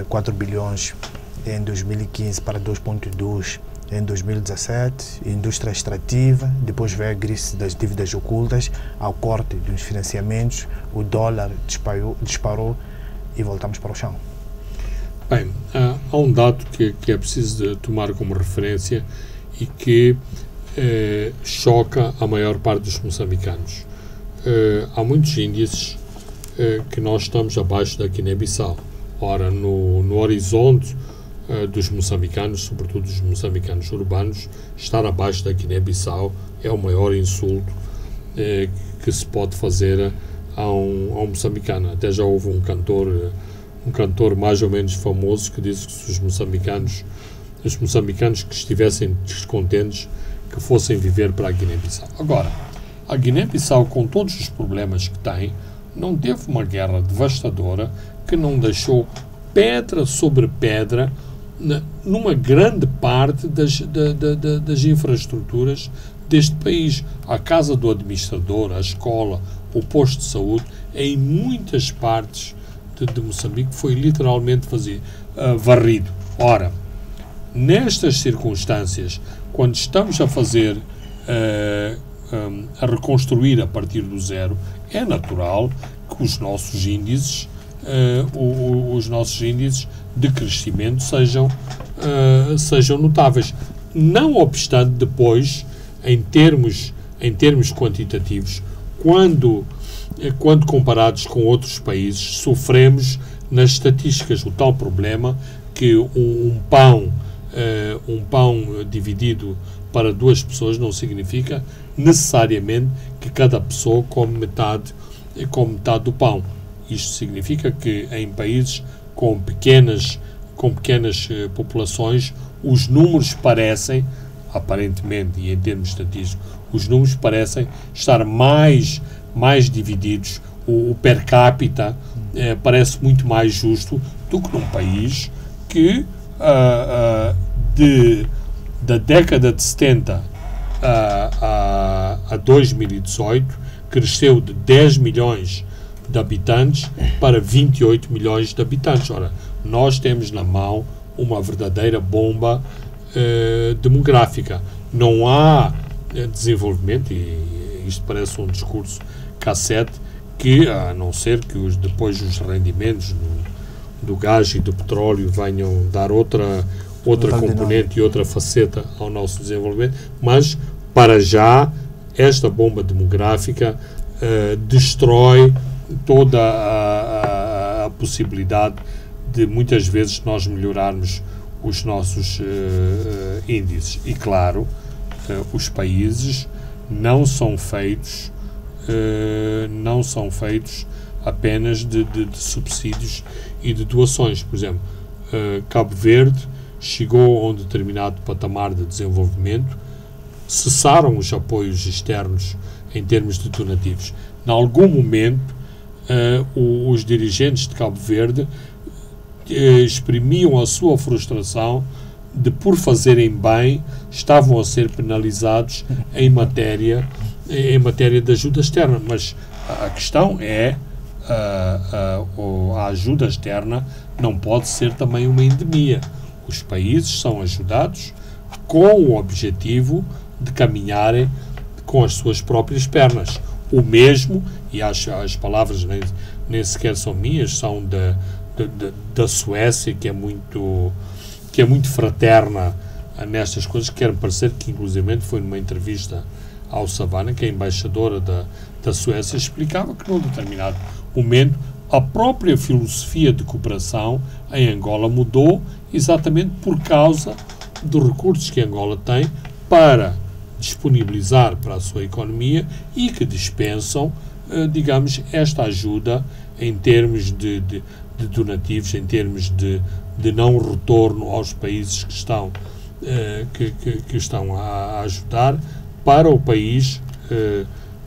Speaker 2: 4 bilhões em 2015 para 2,2 em 2017, indústria extrativa, depois veio a crise das dívidas ocultas, ao corte dos financiamentos, o dólar disparou e voltamos para o chão.
Speaker 3: Bem, há um dado que é preciso de tomar como referência e que choca a maior parte dos moçambicanos. Há muitos índices que nós estamos abaixo da Guiné-Bissau. Ora, no horizonte dos moçambicanos, sobretudo dos moçambicanos urbanos, estar abaixo da Guiné-Bissau é o maior insulto que se pode fazer a um moçambicano. Até já houve um cantor mais ou menos famoso que disse que se os moçambicanos que estivessem descontentes que fossem viver para a Guiné-Bissau. Agora, a Guiné-Bissau, com todos os problemas que tem, não teve uma guerra devastadora que não deixou pedra sobre pedra numa grande parte das infraestruturas deste país. A casa do administrador, a escola, o posto de saúde, em muitas partes de Moçambique foi literalmente varrido. Ora, nestas circunstâncias, quando estamos a fazer, a reconstruir a partir do zero, é natural que os nossos índices de crescimento sejam notáveis. Não obstante, depois, em termos quantitativos, quando comparados com outros países, sofremos nas estatísticas o tal problema que um pão dividido para 2 pessoas não significa necessariamente que cada pessoa come metade do pão. Isto significa que em países com pequenas populações, os números parecem, aparentemente e em termos estatísticos, os números parecem estar mais divididos. O per capita parece muito mais justo do que num país que da década de 70 a 2018 cresceu de 10 milhões de habitantes para 28 milhões de habitantes. Ora, nós temos na mão uma verdadeira bomba demográfica. Não há desenvolvimento, e isto parece um discurso cassete, que, a não ser que depois os rendimentos do gás e do petróleo venham dar outra componente e outra faceta ao nosso desenvolvimento, mas, para já, esta bomba demográfica destrói toda a possibilidade de, muitas vezes, nós melhorarmos os nossos índices. E, claro, os países não são feitos apenas de subsídios e de doações. Por exemplo, Cabo Verde chegou a um determinado patamar de desenvolvimento, cessaram os apoios externos em termos de donativos. Em algum momento, os dirigentes de Cabo Verde exprimiam a sua frustração de, por fazerem bem, estavam a ser penalizados em matéria de ajuda externa. Mas a questão é a ajuda externa não pode ser também uma endemia. Os países são ajudados com o objetivo de caminharem com as suas próprias pernas. O mesmo, e as palavras nem sequer são minhas, são da Suécia, que é muito fraterna nestas coisas. Quero parecer que, inclusivamente, foi numa entrevista ao Savana, que a embaixadora da Suécia explicava que, num determinado momento, a própria filosofia de cooperação em Angola mudou exatamente por causa dos recursos que Angola tem para disponibilizar para a sua economia e que dispensam, digamos, esta ajuda em termos de donativos, em termos de não retorno aos países que estão a ajudar para o país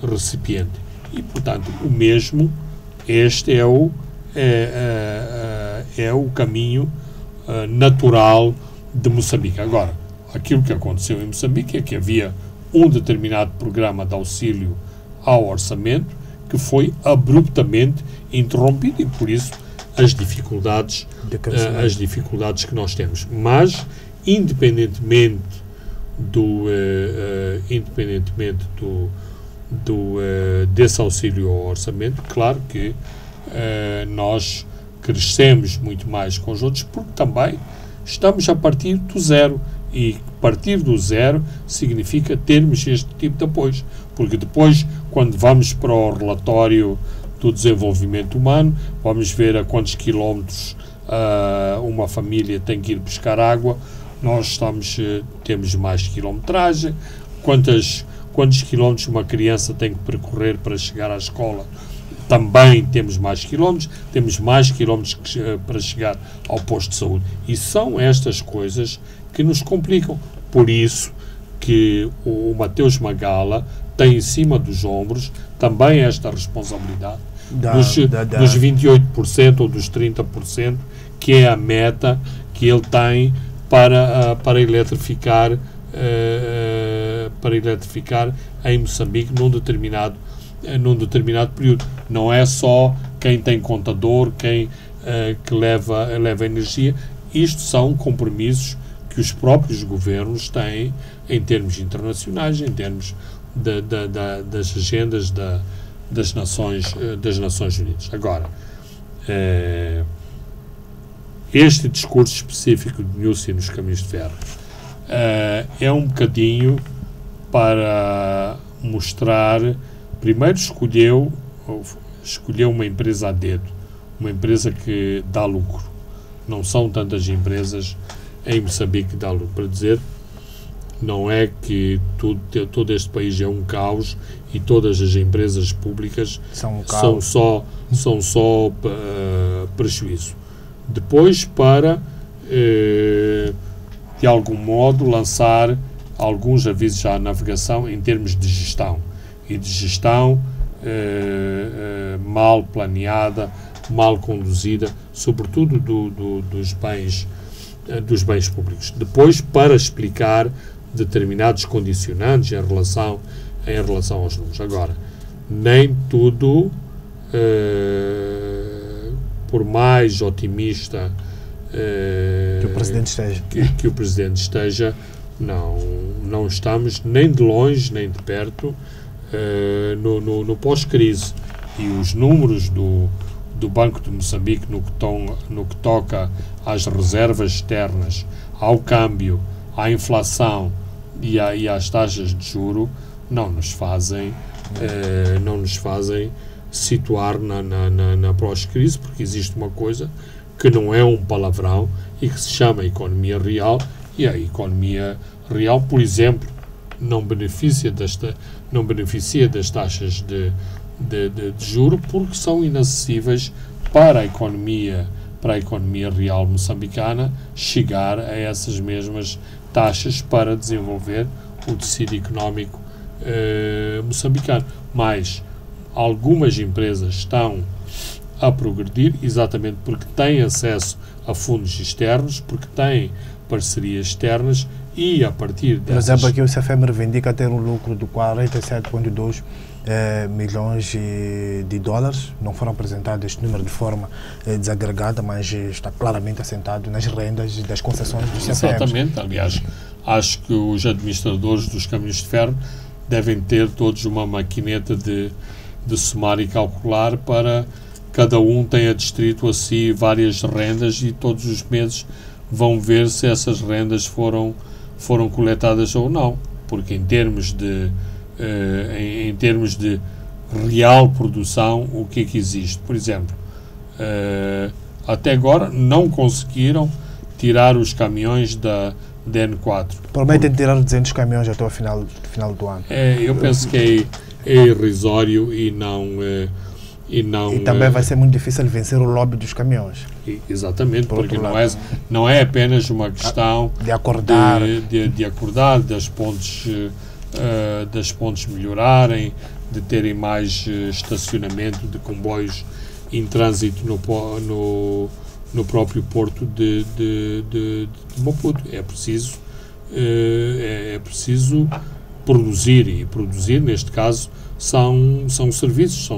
Speaker 3: recipiente. E, portanto, o mesmo, este é o caminho natural de Moçambique. Agora, aquilo que aconteceu em Moçambique é que havia um determinado programa de auxílio ao orçamento que foi abruptamente interrompido e, por isso, as dificuldades que nós temos. Mas, independentemente desse auxílio ao orçamento, claro que nós crescemos muito mais com os outros, porque também estamos a partir do zero. E partir do zero significa termos este tipo de apoios. Porque depois, quando vamos para o relatório do desenvolvimento humano, vamos ver a quantos quilómetros uma família tem que ir buscar água. Nós temos mais quilometragem. Quantos quilómetros uma criança tem que percorrer para chegar à escola? Também temos mais quilómetros para chegar ao posto de saúde. E são estas coisas que nos complicam. Por isso que o Mateus Magala tem em cima dos ombros também esta responsabilidade dos 28% ou dos 30%, que é a meta que ele tem para eletrificar em Moçambique num determinado período. Não é só quem tem contador, quem que leva energia. Isto são compromissos que os próprios governos têm em termos internacionais, em termos das agendas das Nações Unidas. Agora, este discurso específico de Nussi nos Caminhos de Ferro é um bocadinho para mostrar. Primeiro escolheu uma empresa a dedo, uma empresa que dá lucro. Não são tantas empresas em Moçambique que dá lucro. Para dizer, não é que todo este país é um caos e todas as empresas públicas são só prejuízo. Depois, para de algum modo lançar alguns avisos à navegação em termos de gestão. E de gestão mal planeada, mal conduzida, sobretudo dos bens públicos. Depois, para explicar determinados condicionantes em relação aos números. Agora, nem tudo, por mais otimista
Speaker 2: que o Presidente esteja,
Speaker 3: não estamos nem de longe nem de perto no pós-crise. E os números do Banco de Moçambique no que toca às reservas externas, ao câmbio, à inflação e às taxas de juro não nos fazem situar na pós-crise, porque existe uma coisa que não é um palavrão e que se chama economia real, e a economia real, por exemplo, não beneficia das taxas de juro porque são inacessíveis para a economia real moçambicana chegar a essas mesmas taxas para desenvolver o tecido económico moçambicano. Mas algumas empresas estão a progredir exatamente porque têm acesso a fundos externos, porque têm parcerias externas e a partir
Speaker 2: Por exemplo, aqui o CFM reivindica ter um lucro de 47,2 milhões de dólares. Não foram apresentados este número de forma desagregada, mas está claramente assentado nas rendas das concessões dos CFMs.
Speaker 3: Exatamente. Aliás, acho que os administradores dos caminhos de ferro devem ter todos uma maquineta de somar e calcular para cada um tenha distrito a si várias rendas e todos os meses vão ver se essas rendas foram coletadas ou não, porque em termos de real produção, o que é que existe? Por exemplo, até agora não conseguiram tirar os caminhões da N4.
Speaker 2: Prometem tirar 200 caminhões até o final do ano.
Speaker 3: Eu penso que é irrisório e
Speaker 2: também vai ser muito difícil vencer o lobby dos caminhões.
Speaker 3: Exatamente, porque não é apenas uma questão
Speaker 2: de acordar,
Speaker 3: de acordar, das pontes melhorarem, de terem mais estacionamento de comboios em trânsito no próprio porto de Maputo. É preciso produzir, e produzir, neste caso, são serviços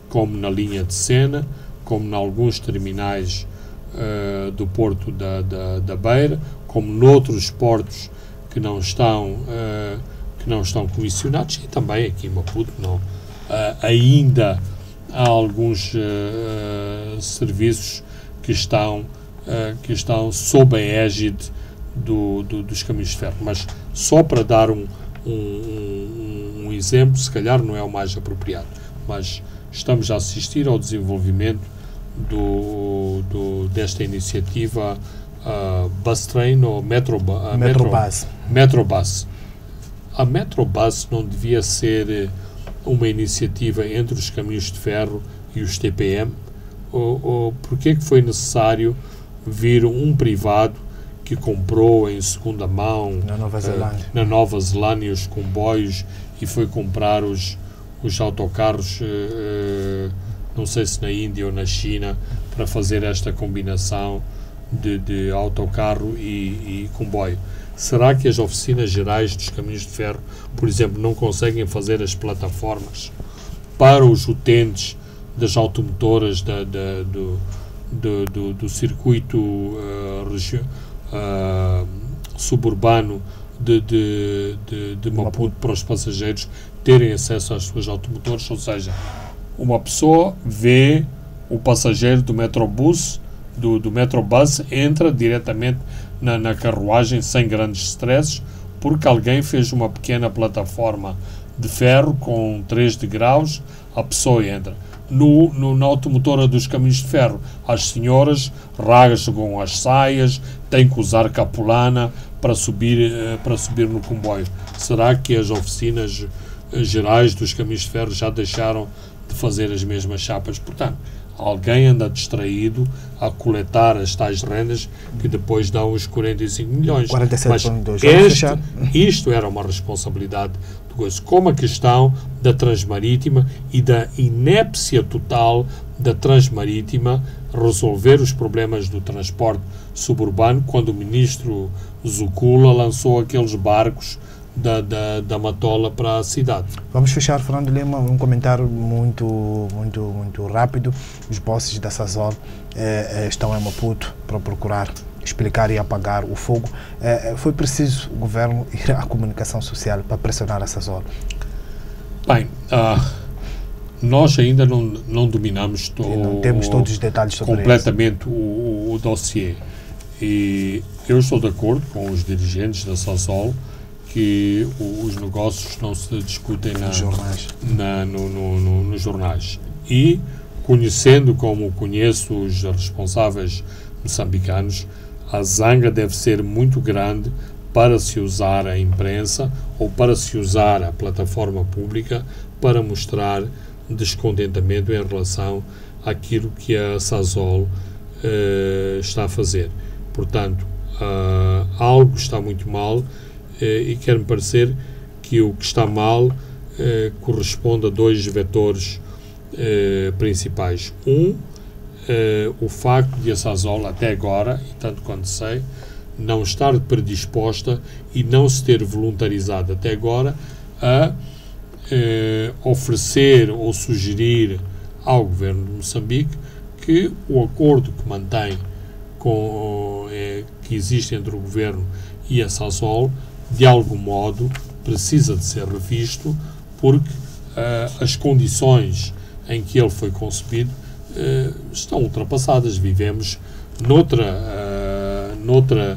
Speaker 3: como na linha de Sena, como em alguns terminais do porto da Beira, como noutros portos que não estão comissionados, e também aqui em Maputo ainda há alguns serviços que estão sob a égide dos caminhos de ferro. Mas só para dar um exemplo, se calhar não é o mais apropriado, mas estamos a assistir ao desenvolvimento desta iniciativa Bus Train ou Metrobus. A Metrobus não devia ser uma iniciativa entre os caminhos de ferro e os TPM? Ou porquê que foi necessário vir um privado que comprou em segunda mão na Nova Zelândia os comboios e foi comprar os autocarros, não sei se na Índia ou na China, para fazer esta combinação de autocarro e comboio? Será que as oficinas gerais dos caminhos de ferro, por exemplo, não conseguem fazer as plataformas para os utentes das automotoras do circuito suburbano de Maputo, para os passageiros terem acesso às suas automotores? Ou seja, uma pessoa vê o passageiro do Metrobus, do Metrobus, entra diretamente na carruagem sem grandes stresses, porque alguém fez uma pequena plataforma de ferro com 3 degraus, a pessoa entra. Na automotora dos caminhos de ferro, as senhoras rasgam as saias, têm que usar capulana para subir no comboio. Será que as oficinas gerais dos caminhos de ferro já deixaram de fazer as mesmas chapas? Portanto, alguém anda distraído a coletar as tais rendas que depois dão os 45 milhões.
Speaker 2: 47,2.
Speaker 3: Isto era uma responsabilidade de coisa, como a questão da Transmarítima e da inépcia total da Transmarítima resolver os problemas do transporte suburbano, quando o ministro Zucula lançou aqueles barcos da Matola para a cidade.
Speaker 2: Vamos fechar, Fernando Lima, um comentário muito rápido. Os bosses da Sazol estão em Maputo para procurar explicar e apagar o fogo. Foi preciso o governo ir à comunicação social para pressionar a Sazol?
Speaker 3: Bem, nós ainda não dominamos
Speaker 2: não temos todos os detalhes sobre
Speaker 3: completamente o dossiê. E eu estou de acordo com os dirigentes da Sazol que os negócios não se discutem nos jornais. E, conhecendo como conheço os responsáveis moçambicanos, a zanga deve ser muito grande para se usar a imprensa ou para se usar a plataforma pública para mostrar descontentamento em relação àquilo que a Sazol está a fazer. Portanto, algo está muito mal. E quer-me parecer que o que está mal corresponde a 2 vetores principais. O facto de a Sazol, até agora, e tanto quanto sei, não estar predisposta e não se ter voluntarizado até agora a oferecer ou sugerir ao governo de Moçambique que o acordo que mantém que existe entre o governo e a Sasol, de algum modo, precisa de ser revisto, porque as condições em que ele foi concebido estão ultrapassadas. Vivemos noutra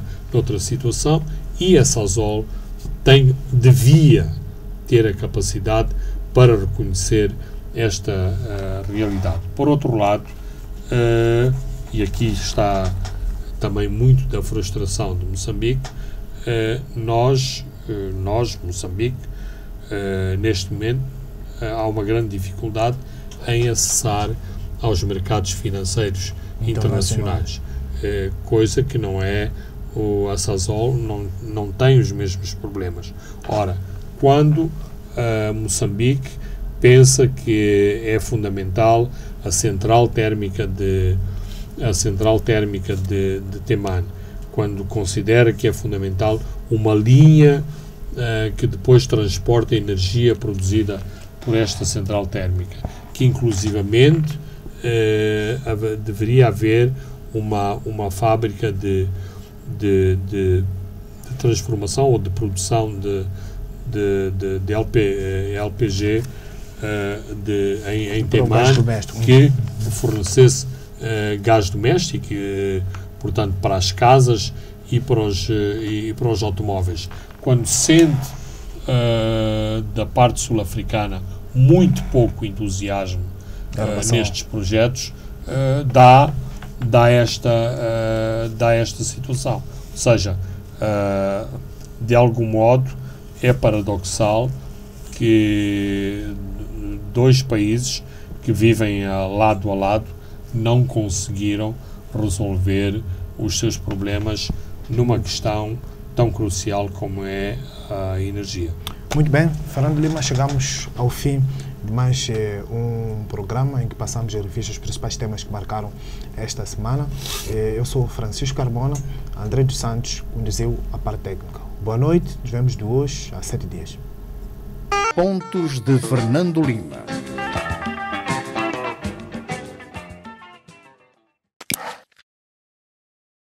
Speaker 3: situação e a Sasol devia ter a capacidade para reconhecer esta realidade. Por outro lado, e aqui está também muito da frustração de Moçambique, nós, Moçambique, neste momento, há uma grande dificuldade em acessar aos mercados financeiros internacionais, coisa que não é a Sasol não tem os mesmos problemas. Ora, quando Moçambique pensa que é fundamental a central térmica de Temane, quando considera que é fundamental uma linha que depois transporta a energia produzida por esta central térmica, que inclusivamente deveria haver uma fábrica de transformação ou de produção de LPG em Temane, que fornecesse gás doméstico, portanto, para as casas e para os automóveis. Quando sente da parte sul-africana muito pouco entusiasmo nestes projetos, dá esta situação. Ou seja, de algum modo é paradoxal que dois países que vivem lado a lado não conseguiram resolver os seus problemas numa questão tão crucial como é a energia.
Speaker 2: Muito bem, Fernando Lima, chegamos ao fim de mais um programa em que passamos a revistar os principais temas que marcaram esta semana. Eu sou Francisco Carmona, André dos Santos conduziu a parte técnica. Boa noite, nos vemos de hoje a 7 dias.
Speaker 1: Pontos de Fernando Lima.